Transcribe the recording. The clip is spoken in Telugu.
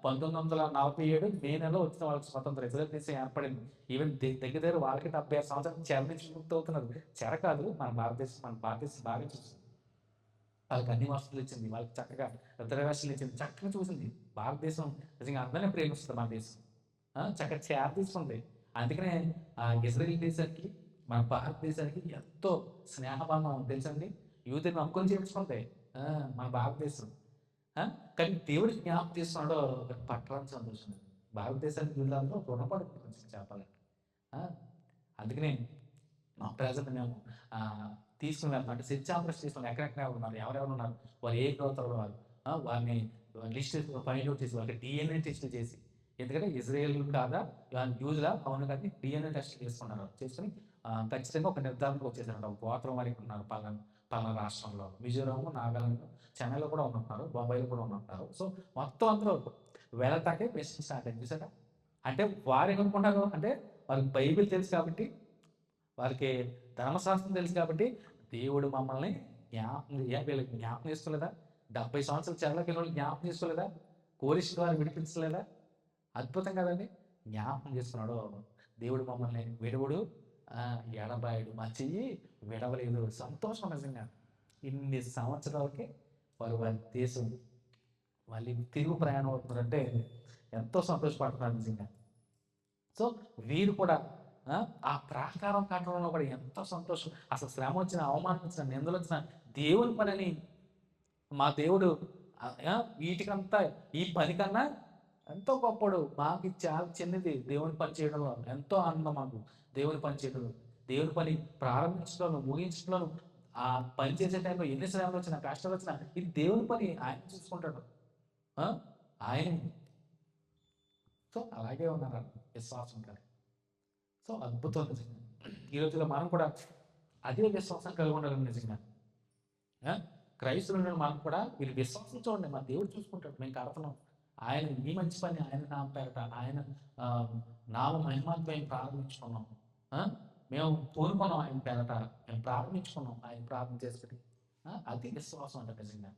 1947 మే నెలలో వచ్చిన వాళ్ళకి స్వతంత్రం. ఇజ్రాయెల్ దేశం ఏర్పడింది. ఈవెన్ దగ్గర దగ్గర వాళ్ళకి 76 సంవత్సరాలు చెర నుంచి విముక్తి అవుతున్నారు. చెర కాదు, మన భారతదేశం బాగా చూసింది. వాళ్ళకి అన్ని వసతులు ఇచ్చింది. వాళ్ళకి చక్కగా రిజర్వేషన్లు ఇచ్చింది. చక్కగా చూసింది. భారతదేశం నిజంగా అందరినీ ప్రేమిస్తుంది మన దేశం. చక్కగా చేర తీసుకుంది. అందుకనే ఇజ్రాయెల్ దేశానికి, మన భారతదేశానికి ఎంతో స్నేహబంధం తెలుసండి. యూదుని హక్కును చేర్చుకుంది ఆ, మన భారతదేశం. ఆ, కానీ దేవుడు జ్ఞాపకం చేస్తున్నాడో పట్టరాని సంతోషం. భారతదేశానికి యూదులందరూ రుణపడుతుంది కొంచెం చెప్పాలంటే. ఆ, అందుకనే మా ప్రజలు మేము తీసుకుని వెళ్తాం. అంటే సెర్చ్ తీసుకుని ఎక్కడెక్కడ ఉన్నారు, ఎవరెవరు ఉన్నారు, వారు ఏ గోత్రంలో వారు, వారిని లిస్ట్ ఫైండ్ అవుట్ చేసి వాళ్ళకి డిఎన్ఏ టెస్ట్ చేసి, ఎందుకంటే ఇజ్రాయేల్ కాదా యూదులా అవును కానీ డిఎన్ఏ టెస్ట్ చేసుకున్నారు. చేసుకుని ఖచ్చితంగా ఒక నిర్ధారణకు వచ్చేసారంట. ఒక గోత్రం వారికి ఉన్నారు పలానా పలానా రాష్ట్రంలో, మిజోరాం, నాగాలాండ్, చెన్నైలో కూడా ఉంటున్నారు, బొంబాయిలో కూడా ఉంటున్నారు. సో మొత్తం అందరూ వెళతాకే క్వశ్చన్ స్టార్ట్ అయింది చూసారా. అంటే వారు ఏమనుకుంటారు అంటే వారికి బైబిల్ తెలుసు కాబట్టి, వారికి ధర్మశాస్త్రం తెలుసు కాబట్టి దేవుడు మమ్మల్ని వీళ్ళకి జ్ఞాపకం చేసుకోలేదా? 70 సంవత్సరాల చెరలోకి వెళ్ళి జ్ఞాపకం చేసుకోలేదా? కోరిష్ ద్వారా విడిపించలేదా? అద్భుతం కదండి. జ్ఞాపకం చేసుకున్నాడు. దేవుడు మమ్మల్ని విడువుడు ఎడబాయుడు, మా చెయ్యి విడవలేదు. సంతోషం నిజంగా. ఇన్ని సంవత్సరాలకి వారి దేశం మళ్ళీ తిరుగు ప్రయాణం అవుతున్నారంటే ఎంతో సంతోషపడుతున్నారు నిజంగా. సో వీరు కూడా ఆ ప్రాకారం కట్టడంలో కూడా ఎంతో సంతోషం. అసలు శ్రమ వచ్చిన, అవమానం వచ్చిన, నిందలు వచ్చిన దేవుని పనిని మా దేవుడు వీటికంతా ఈ పని కన్నా ఎంతో గొప్పడు. మాకు చాలా చిన్నది దేవుని పని చేయడంలో ఎంతో ఆనందం మాకు. దేవుని పని చేయడంలో, దేవుని పని ప్రారంభించడంలో, ముగించడంలో, ఆ పని చేసే టైంలో ఎన్ని శ్రమలు వచ్చినా, కష్టాలు వచ్చినా ఇది దేవుని పని, ఆయన చూసుకుంటాడు. ఆయన సో అలాగే ఉన్నారు విశ్వాసం గారు. సో అద్భుతం నిజంగా. ఈ రోజుల్లో మనం కూడా అదే విశ్వాసం కలిగి ఉండాలని నిజంగా. క్రైస్తవులు మనం కూడా వీళ్ళు విశ్వాసం చూడండి, మా దేవుడు చూసుకుంటాడు. మేము కడతున్నాం, ఆయన ఈ మంచి పని ఆయన నామ పేరట, ఆయన నామ మహిమాత్మ మేము ప్రారంభించుకున్నాం. మేము కోరుకున్నాం ఆయన పేరట, మేము ప్రారంభించుకున్నాం ఆయన ప్రార్థన చేసుకుని. అది విశ్వాసం అంటే నిజంగా.